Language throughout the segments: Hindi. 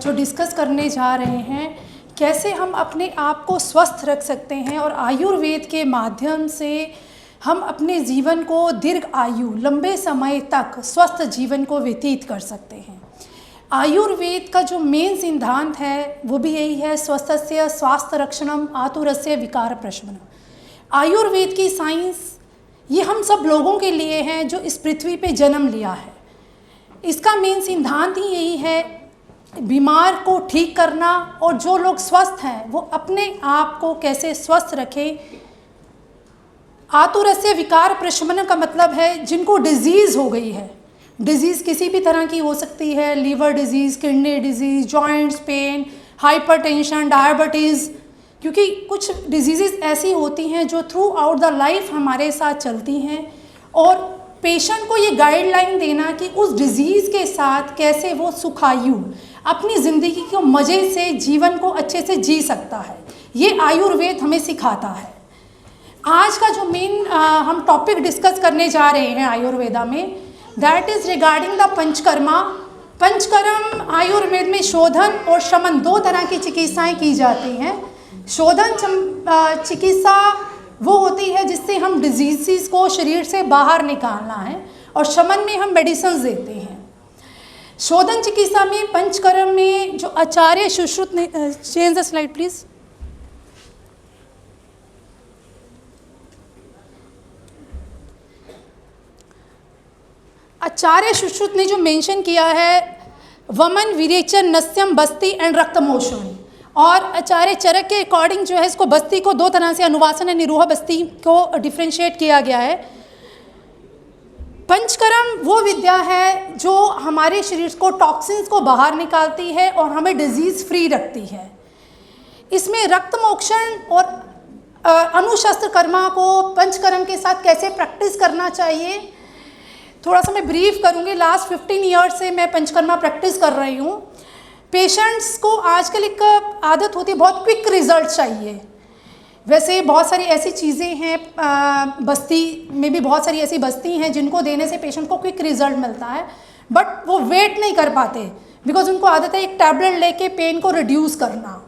जो डिस्कस करने जा रहे हैं, कैसे हम अपने आप को स्वस्थ रख सकते हैं और आयुर्वेद के माध्यम से हम अपने जीवन को दीर्घ आयु, लंबे समय तक स्वस्थ जीवन को व्यतीत कर सकते हैं। आयुर्वेद का जो मेन सिद्धांत है वो भी यही है, स्वस्थस्य स्वास्थ्य रक्षणम आतुरस्य विकार प्रशमनम। आयुर्वेद की साइंस ये हम सब लोगों के लिए है जो इस पृथ्वी पे जन्म लिया है। इसका मेन सिद्धांत ही यही है, बीमार को ठीक करना और जो लोग स्वस्थ हैं वो अपने आप को कैसे स्वस्थ रखें। आतुरस्य विकार प्रशमन का मतलब है जिनको डिजीज़ हो गई है, डिजीज़ किसी भी तरह की हो सकती है, liver disease, kidney disease, joints pain, hypertension, diabetes, क्योंकि कुछ डिजीज़ ऐसी होती हैं जो थ्रू आउट द लाइफ हमारे साथ चलती हैं और पेशेंट को ये गाइडलाइन देना कि उस डिज़ीज़ के साथ कैसे वो सुखायु अपनी ज़िंदगी को मज़े से, जीवन को अच्छे से जी सकता है, ये आयुर्वेद हमें सिखाता है। आज का जो मेन हम टॉपिक डिस्कस करने जा रहे हैं आयुर्वेदा में, that is regarding the panchakarma. Panchakarma Ayurveda में शोधन और शमन दो तरह की चिकित्साएं की जाती हैं। शोधन चिकित्सा वो होती है जिससे हम डिजीज़ को शरीर से बाहर निकालना है और शमन में हम मेडिसिन देते हैं। शोधन चिकित्सा में, पंचकर्म में जो आचार्य सुश्रुत ने, चेंज द स्लाइड प्लीज़। आचार्य सुश्रुत ने जो मेंशन किया है, वमन, विरेचन, नस्यम, बस्ती एंड रक्तमोषण, और आचार्य चरक के अकॉर्डिंग जो है इसको बस्ती को दो तरह से, अनुवासन और निरूह बस्ती को डिफ्रेंशिएट किया गया है। पंचकर्म वो विद्या है जो हमारे शरीर को टॉक्सिन्स को बाहर निकालती है और हमें डिजीज़ फ्री रखती है। इसमें रक्तमोक्षण और अनुशस्त्र कर्मा को पंचकर्म के साथ कैसे प्रैक्टिस करना चाहिए, थोड़ा सा मैं ब्रीफ करूँगी। लास्ट 15 ईयर्स से मैं पंचकर्मा प्रैक्टिस कर रही हूँ। पेशेंट्स को आजकल एक आदत होती है, बहुत क्विक रिजल्ट चाहिए। वैसे बहुत सारी ऐसी चीज़ें हैं, बस्ती में भी बहुत सारी ऐसी बस्ती हैं जिनको देने से पेशेंट को क्विक रिजल्ट मिलता है, बट वो वेट नहीं कर पाते बिकॉज उनको आदत है एक टैबलेट लेके पेन को रिड्यूस करना।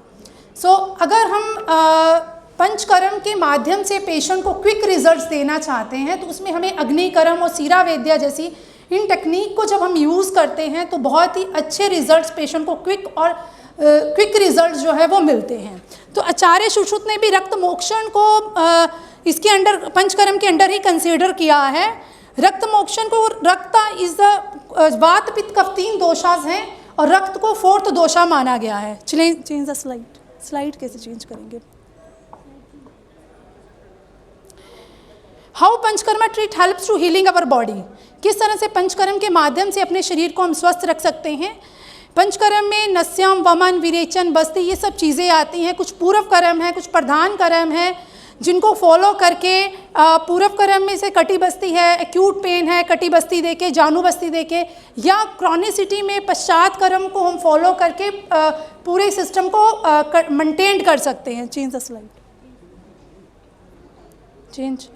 सो अगर हम पंचकर्म के माध्यम से पेशेंट को क्विक रिजल्ट्स देना चाहते हैं तो उसमें हमें अग्निकर्म और सीरा वेद्या जैसी इन टेक्निक को जब हम यूज़ करते हैं तो बहुत ही अच्छे रिजल्ट्स पेशेंट को क्विक रिजल्ट्स जो है वो मिलते हैं। तो आचार्य सुश्रुत ने भी रक्त मोक्षण को इसके अंडर, पंचकर्म के अंडर ही कंसीडर किया है। रक्त मोक्षण को, रक्त इज द वात पित्त कफ 3 दोषास हैं और रक्त को 4th दोषा माना गया है। चेंज द स्लाइड कैसे चेंज करेंगे। How panchakarma treat helps to healing our body, किस तरह से पंचकर्म के माध्यम से अपने शरीर को हम स्वस्थ रख सकते हैं। पंचकर्म में नस्यम, वमन, विरेचन, बस्ती ये सब चीज़ें आती हैं। कुछ पूर्व कर्म है, कुछ प्रधान कर्म है जिनको फॉलो करके, पूर्व कर्म में से कटी बस्ती है, एक्यूट पेन है कटी बस्ती देके, जानू बस्ती देके, या क्रॉनिसिटी में पश्चात कर्म को हम फॉलो करके पूरे सिस्टम को मेंटेन कर सकते हैं। Change the slide, change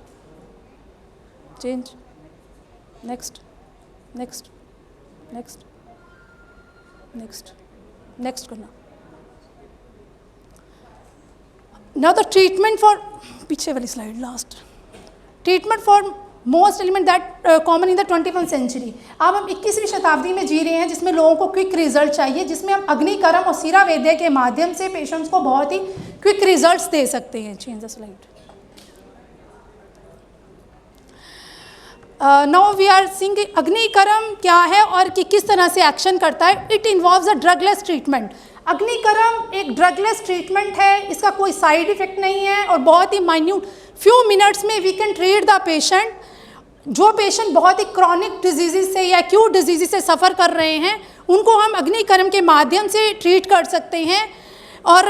next करना। नाउ द ट्रीटमेंट फॉर, पीछे वाली slide last, treatment for most element that common in the 21st century. अब हम 21वीं शताब्दी में जी रहे हैं जिसमें लोगों को क्विक रिजल्ट चाहिए, जिसमें हम अग्निकर्म और सीरा वेद्या के माध्यम से पेशेंट्स को बहुत ही क्विक रिजल्ट्स दे सकते हैं। Change the slide. Now we are seeing Agnikarma क्या है और कि किस तरह से एक्शन करता है। It involves a drugless treatment. Agnikarma एक ड्रगलेस ट्रीटमेंट है, इसका कोई साइड इफेक्ट नहीं है और बहुत ही माइन्यूट फ्यू मिनट्स में we can treat the patient. जो पेशेंट बहुत ही क्रॉनिक डिजीज़ से या एक्यूट डिजीज़ से सफ़र कर रहे हैं उनको हम अग्निकर्म के माध्यम से ट्रीट कर सकते हैं। और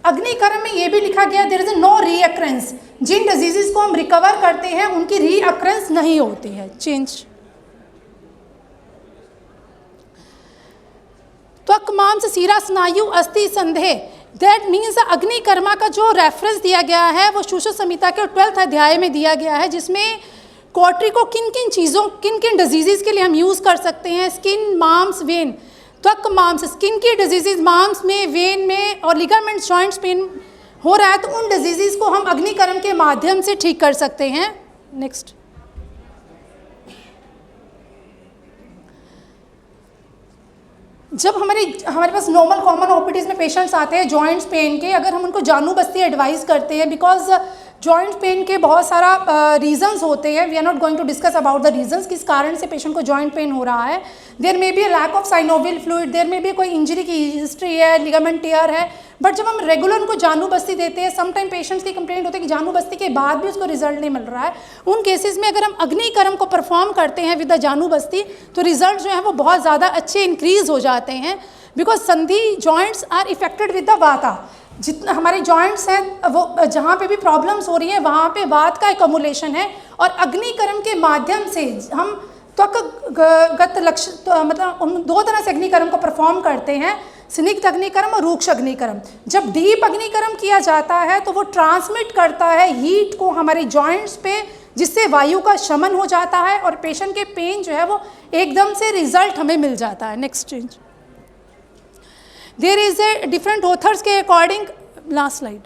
अग्निकर्म में ये भी लिखा गया, देयर इज नो रीअक्रेंस। जिन डिजीज़ को हम रिकवर करते हैं उनकी रीअक्रेंस नहीं होती है। चेंज। त्वक मांस सीरा स्नायु अस्थि संदेह, दैट मीन्स अग्निकर्मा का जो रेफरेंस दिया गया है वो सुश्रुत संहिता के 12th अध्याय में दिया गया है, जिसमें कोटरी को किन किन चीज़ों, किन किन डिजीज़ के लिए हम यूज़ कर सकते हैं। स्किन, मांस, वेन। त्वक मांस, स्किन की डिजीजेज, मांस में, वेन में और लिगामेंट्स, जॉइंट्स पेन हो रहा है तो उन डिजीजेज को हम अग्निकर्म के माध्यम से ठीक कर सकते हैं। नेक्स्ट, जब हमारे पास नॉर्मल कॉमन ओपीडीज में पेशेंट्स आते हैं जॉइंट्स पेन के, अगर हम उनको जानू बस्ती एडवाइस करते हैं, बिकॉज जॉइंट पेन के बहुत सारा रीजंस होते हैं, we are not going to discuss about the reasons किस कारण से पेशेंट को जॉइंट पेन हो रहा है। There may be lack of synovial fluid, there may be कोई इंजरी की हिस्ट्री है, लिगामेंट टियर है, बट जब हम रेगुलर उनको जानू बस्ती देते हैं, समटाइम पेशेंट्स की कंप्लेंट होती है कि जानू बस्ती के बाद भी उसको रिजल्ट नहीं मिल रहा है, उन केसेस में अगर हम अग्निकर्म को परफॉर्म करते हैं विद द जानू बस्ती तो रिजल्ट जो है वो बहुत ज़्यादा अच्छे इंक्रीज हो जाते हैं, बिकॉज संधि joints are affected with the vata. जितना हमारे जॉइंट्स हैं वो जहाँ पे भी प्रॉब्लम्स हो रही हैं वहाँ पे वात का एकमुलेशन है, और अग्निकर्म के माध्यम से हम त्वकगत लक्ष्य मतलब उन दो तरह से अग्निकर्म को परफॉर्म करते हैं, स्निग्ध अग्निकर्म और रूक्ष अग्निकर्म। जब डीप अग्निकर्म किया जाता है तो वो ट्रांसमिट करता है हीट को हमारे जॉइंट्स पे, जिससे वायु का शमन हो जाता है और पेशेंट के पेन जो है वो एकदम से रिजल्ट हमें मिल जाता है। Next change, there is a different authors के according, last slide,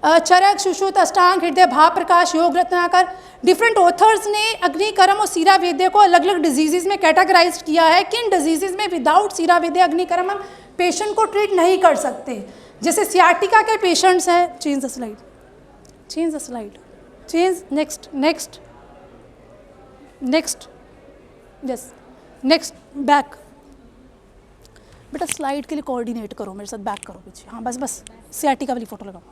Charak, Sushruta, Ashtanga, Hridaya, भाव प्रकाश, योग रत्नाकर, डिफरेंट ऑथर्स ने अग्निकर्म और सीरा वेद्य को अलग अलग डिजीजेज में कैटेगराइज किया है। किन डिजीजेज में विदाउट सीरा वेद्य अग्निकर्म हम पेशेंट को ट्रीट नहीं कर सकते, जैसे सियाटिका के पेशेंट्स हैं, change the slide, change the slide, change, next next next, yes next, back, बेटा स्लाइड के लिए कोऑर्डिनेट करो मेरे साथ, बैक करो पीछे, हाँ बस बस, सियाटिका वाली फोटो लगाओ,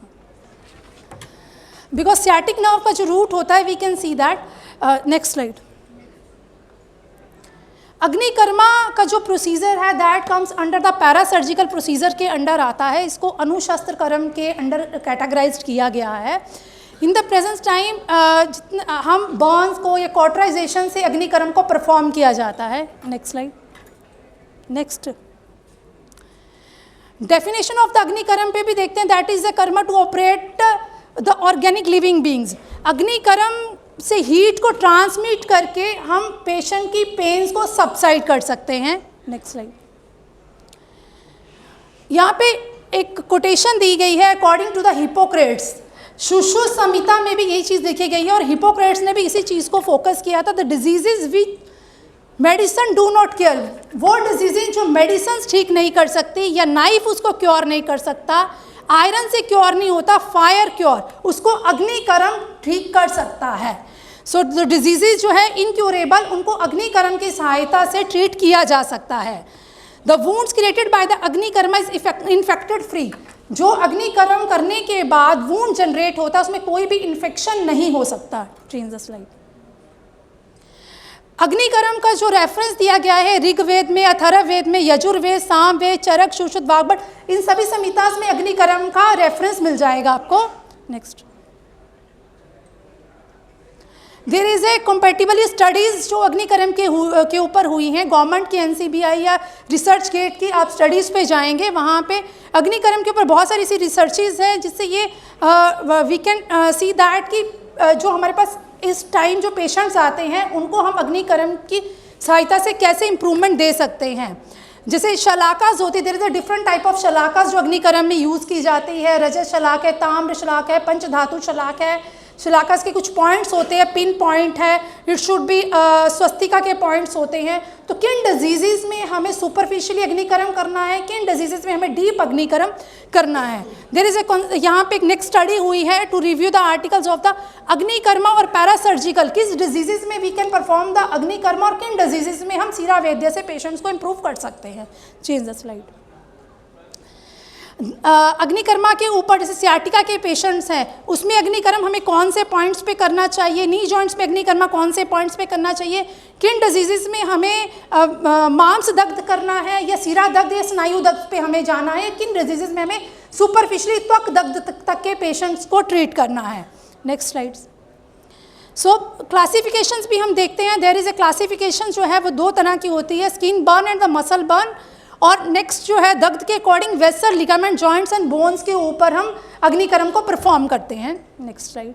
बिकॉज सियाटिक नर्व का जो रूट होता है we can see that. Next slide, Agnikarma का जो प्रोसीजर है that comes under the parasurgical procedure के अंडर आता है, इसको अनुशस्त्र कर्म के अंडर कैटेगराइज किया गया है। इन द प्रेजेंट टाइम हम बर्न्स को या कॉटराइजेशन से अग्निकर्म को परफॉर्म किया जाता है। Next slide, next, definition of the Agnikarma पे भी देखते हैं, that is the karma to operate the organic living beings. Agnikarma से हीट को ट्रांसमिट करके हम पेशेंट की पेन्स को सबसाइड कर सकते हैं। नेक्स्ट स्लाइड, यहाँ पे एक कोटेशन दी गई है according to the Hippocrates, Sushruta Samhita में भी यही चीज़ देखी गई है और हिपोक्रेट्स ने भी इसी चीज़ को फोकस किया था। The diseases which medicine do not cure, वो डिजीजेज जो मेडिसिन ठीक नहीं कर सकती या नाइफ उसको क्योर नहीं कर सकता, आयरन से क्योर नहीं होता, फायर क्योर, उसको अग्निकर्म ठीक कर सकता है। सो जो डिजीजेज जो है इनक्योरेबल, उनको अग्निकर्म की सहायता से ट्रीट किया जा सकता है। The wounds created by the Agnikarma is infected free, जो अग्निकर्म करने के बाद वुंड जनरेट होता है उसमें कोई भी इन्फेक्शन नहीं हो सकता। चेंज द स्लाइड, अग्निकर्म का जो रेफरेंस दिया गया है ऋग्वेद में, अथर्ववेद में, यजुर्वेद, सामवेद, चरक, सुश्रुत, वाग्भट, इन सभी संहितास में अग्निकर्म का रेफरेंस मिल जाएगा आपको। Next, there is a compatible studies जो अग्निकर्म के ऊपर हुई हैं, गवर्नमेंट की, NCBI या रिसर्च गेट की, आप स्टडीज़ पे जाएंगे वहाँ पे अग्निकर्म के ऊपर बहुत सारी ऐसी रिसर्चेज हैं जिससे ये वी कैन सी दैट कि जो हमारे पास इस टाइम जो पेशेंट्स आते हैं उनको हम अग्निकर्म की सहायता से कैसे इम्प्रूवमेंट दे सकते हैं। जैसे शलाकास होती है, there is a different type of shalakas जो अग्निकर्म में यूज़ की जाती है, रजत शलाक है, ताम्र शलाक है, पंचधातु शलाक है। शलाकास के कुछ पॉइंट्स होते हैं, पिन पॉइंट है, इट शुड बी स्वस्तिका के पॉइंट्स होते हैं। तो किन डिजीज़ में हमें सुपरफिशियली अग्निकर्म करना है, किन डिजीज़ में हमें डीप अग्निकर्म करना है। देयर इज ए यहाँ पे एक नेक्स्ट स्टडी हुई है to review the articles of the Agnikarma और पैरासर्जिकल, किस डिजीज़ में we can perform the Agnikarma और किन डिजीज़ में हम सीरा वैद्य से पेशेंट्स को इम्प्रूव कर सकते हैं। चेंज द स्लाइड, अग्निकर्मा के ऊपर जैसे सियाटिका के पेशेंट्स हैं उसमें अग्निकर्म हमें कौन से पॉइंट्स पे करना चाहिए, नी जॉइंट्स पे अग्निकर्मा कौन से पॉइंट्स पे करना चाहिए, किन डिजीज़ में हमें मांस दग्ध करना है या सिरा दग्ध या स्नायु दग्ध पे हमें जाना है, किन डिजीज़ में हमें सुपरफिशली त्वक दग्ध तक के पेशेंट्स को ट्रीट करना है। नेक्स्ट स्लाइड्स, सो क्लासिफिकेशंस भी हम देखते हैं। देयर इज़ ए क्लासिफिकेशन जो है वो दो तरह की होती है, skin burn and the muscle burn, और नेक्स्ट जो है दग्ध के according vessel, ligament, joints and bones के ऊपर हम अग्निकर्म को परफॉर्म करते हैं। नेक्स्ट स्लाइड,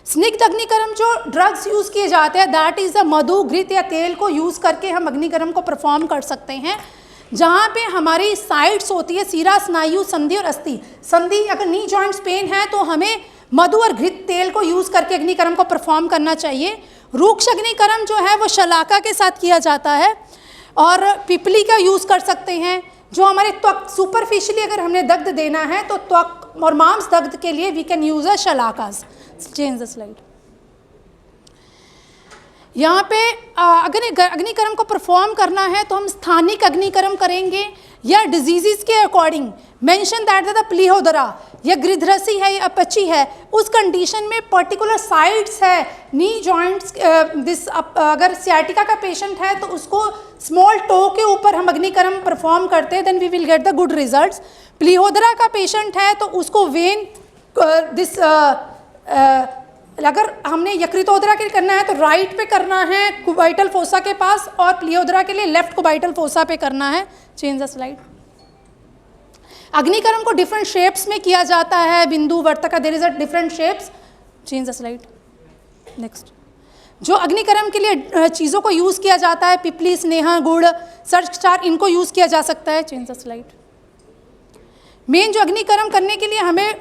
स्निग्ध अग्निकर्म जो ड्रग्स यूज़ किए जाते हैं, दैट इज़ द मधु, घृत या तेल को यूज़ करके हम अग्निकर्म को परफॉर्म कर सकते हैं। जहाँ पे हमारी साइट्स होती है सीरा, स्नायु, संधि और अस्थि। संधि, अगर नी जॉइंट्स पेन है तो हमें मधु और घृत तेल को यूज़ करके अग्निकर्म को परफॉर्म करना चाहिए। रूक्ष अग्निकर्म जो है वो शलाका के साथ किया जाता है, और पिपली का यूज़ कर सकते हैं। जो हमारे त्वक सुपरफिशियली अगर हमने दग्ध देना है तो त्वक और मांस दग्ध के लिए we can use a shalakas. Change the slide. यहाँ पे अगर अग्निकर्म को परफॉर्म करना है तो हम स्थानिक अग्निकर्म करेंगे या डिजीज़ के अकॉर्डिंग। मेंशन दैट द प्लीहोदरा या गृध्रसी है या अपची है, उस कंडीशन में पर्टिकुलर साइट्स है, नी जॉइंट्स, दिस अगर सियाटिका का पेशेंट है तो उसको स्मॉल टो के ऊपर हम अग्निकर्म परफॉर्म करते हैं, then we will get the good results. प्लीहोदरा का पेशेंट है तो उसको वेन दिस अगर हमने यकृतोदरा के लिए करना है तो राइट पे करना है कुबाइटल फोसा के पास, और प्लीहोदरा के लिए लेफ्ट कुबाइटल फोसा पे करना है। Change the slide. अग्निकर्म को डिफरेंट शेप्स में किया जाता है, बिंदु, वर्तका, there is a different shapes. Change the slide. Next. जो अग्निकर्म के लिए चीज़ों को यूज़ किया जाता है, पिपली, स्नेहा, गुड़, सर्च स्टार, इनको यूज़ किया जा सकता है। Change the slide. मेन जो अग्निकर्म करने के लिए हमें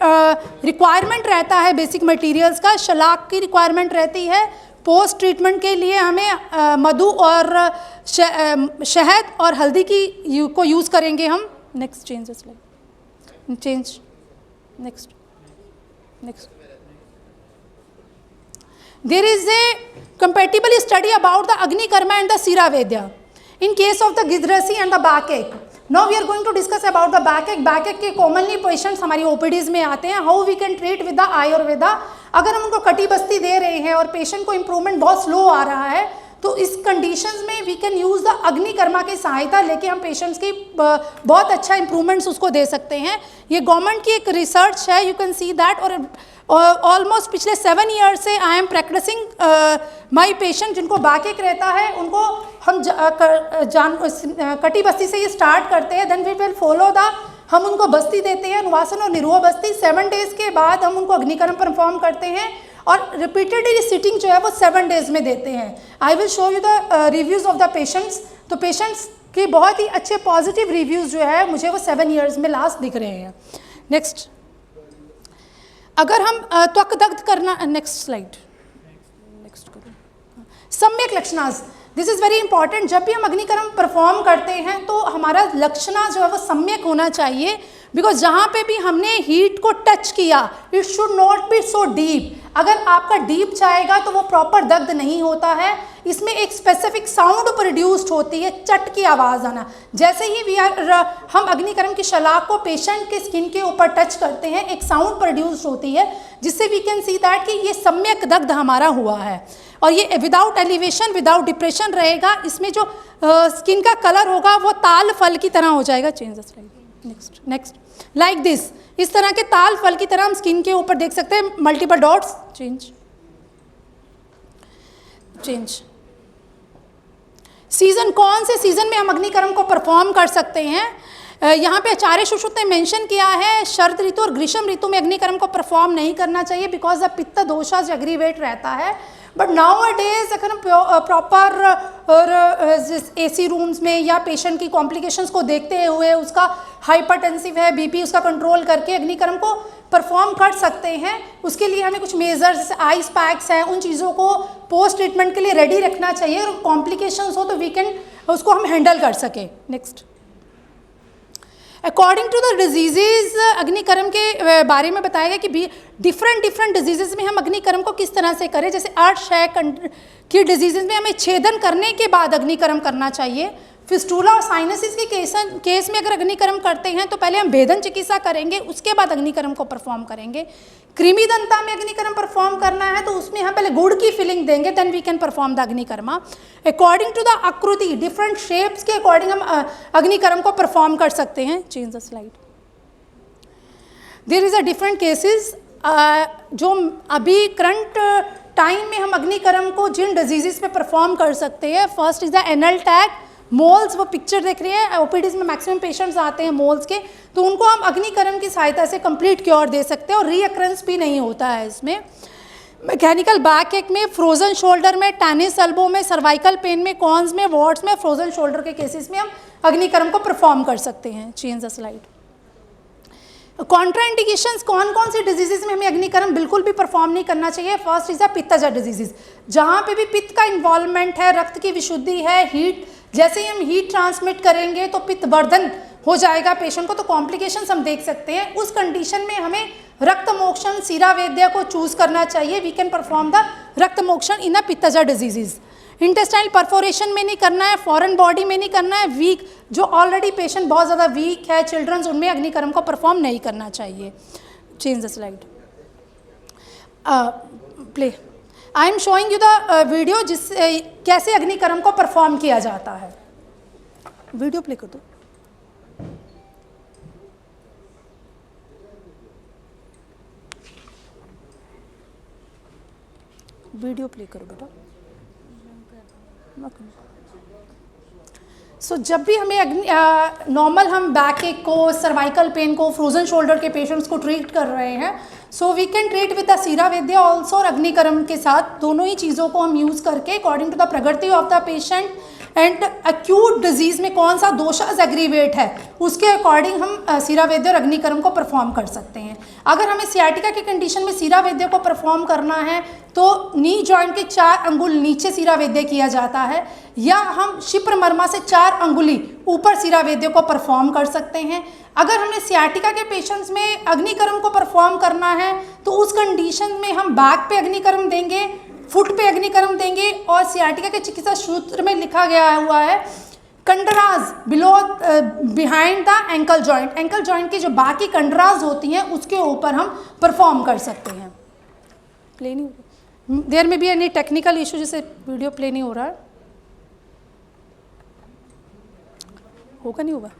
रिक्वायरमेंट रहता है बेसिक मटेरियल्स का, शलाक की रिक्वायरमेंट रहती है। पोस्ट ट्रीटमेंट के लिए हमें मधु और शहद और हल्दी की को यूज़ करेंगे हम। Next. Change slide. Change. Next. Next. There is a compatible study about the Agnikarma and the Siravedha in case of the Gridhrasi and the backache. Now we are going to discuss about the backache. Backache के commonly patients हमारी OPDs में आते हैं. How we can treat with the Ayurveda. अगर हम उनको कटी बस्ती दे रहे हैं और पेशेंट को इम्प्रूवमेंट बहुत स्लो आ रहा है तो इस कंडीशंस में वी कैन यूज़ द अग्निकर्मा की सहायता लेके हम पेशेंट्स की बहुत अच्छा इम्प्रूवमेंट्स उसको दे सकते हैं। ये गवर्नमेंट की एक रिसर्च है, यू कैन सी दैट। और ऑलमोस्ट पिछले 7 ईयर्स से I am practicing my patient जिनको बैकएक रहता है उनको हम कटी बस्ती से ये स्टार्ट करते हैं, then we will follow the, हम उनको बस्ती देते हैं अनुवासन और निरोह बस्ती। 7 डेज़ के बाद हम उनको अग्निकर्म परफॉर्म करते हैं और रिपीटेडली सिटिंग जो है वो 7 डेज़ में देते हैं। I will show you the reviews of the patients. तो पेशेंट्स के बहुत ही अच्छे पॉजिटिव रिव्यूज़ जो है मुझे वो 7 ईयर्स में लास्ट दिख रहे हैं। नेक्स्ट। अगर हम त्वक दग्ध करना, नेक्स्ट स्लाइड। नेक्स्ट करो। सम्यक लक्षणास, दिस इज़ वेरी इंपॉर्टेंट। जब भी हम अग्निकर्म परफॉर्म करते हैं तो हमारा लक्षणा जो है वो सम्यक होना चाहिए, बिकॉज जहाँ पे भी हमने हीट को टच किया it should not be so deep. अगर आपका डीप जाएगा तो वो प्रॉपर दग्ध नहीं होता है। इसमें एक स्पेसिफिक साउंड प्रोड्यूस्ड होती है, चट की आवाज़ आना। जैसे ही हम अग्निकर्म की शलाक को पेशेंट के स्किन के ऊपर टच करते हैं एक साउंड प्रोड्यूस्ड होती है जिससे वी कैन सी दैट कि ये सम्यक दग्ध हमारा हुआ है। और ये विदाउट एलिवेशन, विदाउट डिप्रेशन रहेगा। इसमें जो स्किन का कलर होगा वो ताल फल की तरह हो जाएगा। Change the slide. Next. Next. Like this, इस तरह के ताल फल की तरह हम स्किन के ऊपर देख सकते हैं multiple dots. Change. Change. Season, कौन से सीजन में हम अग्निकर्म को परफॉर्म कर सकते हैं? यहाँ पे आचार्य सुश्रुत ने मेंशन किया है शरद ऋतु और ग्रीष्म ऋतु में अग्निकर्म को परफॉर्म नहीं करना चाहिए बिकॉज द पित्त दोषा एग्रीवेट रहता है। बट नाउ अ डेज अगर हम प्रॉपर एसी रूम्स में या पेशेंट की कॉम्प्लिकेशंस को देखते हुए उसका हाइपरटेंसिव है, बीपी उसका कंट्रोल करके अग्निकर्म को परफॉर्म कर सकते हैं। उसके लिए हमें कुछ मेजर्स जैसे आइस पैक्स हैं, उन चीज़ों को पोस्ट ट्रीटमेंट के लिए रेडी रखना चाहिए और कॉम्प्लिकेशंस हो तो वी कैन उसको हम हैंडल कर सके। Next. According to the disease, Agnikarma के बारे में बताया गया कि डिफरेंट डिजीज़ में हम अग्निकर्म को किस तरह से करें। जैसे अर्श है की डिजीज़ में हमें छेदन करने के बाद अग्निकर्म करना चाहिए। फिस्टूला और साइनसिस के केस में अगर अग्निकर्म करते हैं तो पहले हम भेदन चिकित्सा करेंगे, उसके बाद अग्निकर्म को परफॉर्म करेंगे। कृमिदंता में अग्निकर्म परफॉर्म करना है तो उसमें हम पहले गुड़ की फिलिंग देंगे, then we can perform the Agnikarma. According to the Akriti, different shapes के अकॉर्डिंग हम अग्निकर्म को परफॉर्म कर सकते हैं। Change the slide. There is a different cases जो अभी करंट टाइम में हम अग्निकर्म को जिन डिजीज़ पे परफॉर्म कर सकते हैं। First is the anal tag, moles, वो पिक्चर देख रही है, ओपीडीज में मैक्सिमम पेशेंट्स आते हैं मोल्स के, तो उनको हम अग्निकर्म की सहायता से कंप्लीट क्योर दे सकते हैं और रीअक्रेंस भी नहीं होता है इसमें। मैकेनिकल बैक एक में, फ्रोजन शोल्डर में, टेनिस एल्बो में, सर्वाइकल पेन में, कॉन्स में, वॉर्ड्स में, फ्रोजन शोल्डर के केसेस में हम अग्निकर्म को परफॉर्म कर सकते हैं। Change the slide. कॉन्ट्राइंडिकेशंस, कौन कौन सी डिजीजेस में हमें अग्निकर्म बिल्कुल भी परफॉर्म नहीं करना चाहिए। फर्स्ट इज द पित्तजन्य डिजीजेस, जहाँ पे भी पित्त का इन्वॉल्वमेंट है, रक्त की विशुद्धि है, हीट, जैसे ही हम हीट ट्रांसमिट करेंगे तो पित्त वर्धन हो जाएगा पेशेंट को, तो कॉम्प्लिकेशंस हम देख सकते हैं। उस कंडीशन में हमें रक्त मोक्षण सीरा वैद्य को चूज करना चाहिए। वी कैन परफॉर्म द रक्त मोक्षण इन अ पित्तजन्य डिजीजेस। इंटेस्टाइनल परफोरेशन में नहीं करना है, फॉरेन बॉडी में नहीं करना है, वीक जो ऑलरेडी पेशेंट बहुत ज़्यादा वीक है, चिल्ड्रंस, उनमें अग्निकर्म को परफॉर्म नहीं करना चाहिए। Change the slide. Play. I am showing you the video जिस कैसे अग्निकर्म को परफॉर्म किया जाता है। वीडियो प्ले कर दो। वीडियो प्ले करो बेटा। सो जब भी हमें नॉर्मल हम बैक एक को, सर्वाइकल पेन को, फ्रोजन शोल्डर के पेशेंट्स को ट्रीट कर रहे हैं, so we can treat with the siravedha also और अग्निकर्म के साथ, दोनों ही चीज़ों को हम यूज़ करके according to the prakriti of the patient and acute disease में कौन सा दोषास एग्रीवेट है उसके अकॉर्डिंग हम सीरा वैद्य और अग्निकर्म को परफॉर्म कर सकते हैं। अगर हमें सियाटिका की कंडीशन में सीरा वैद्य को परफॉर्म करना है तो नी जॉइंट के 4 अंगुल नीचे सीरा वैद्य किया जाता है, या हम शिप्र मर्मा से 4 अंगुली ऊपर सीरा वैद्य को परफॉर्म कर सकते हैं। अगर हमें सियाटिका के पेशेंट्स में अग्निकर्म को परफॉर्म करना है तो उस कंडीशन में हम बैक पे अग्निकर्म देंगे, फुट पे अग्निकर्म देंगे, और सियाटिका के चिकित्सा सूत्र में लिखा गया हुआ है कंडराज below behind the ankle joint, ankle joint की जो बाकी कंडराज होती हैं उसके ऊपर हम परफॉर्म कर सकते हैं। प्ले नहीं हो रहा, देयर में भी एनी टेक्निकल इशू, जैसे वीडियो प्ले नहीं हो रहा है, होगा नहीं होगा।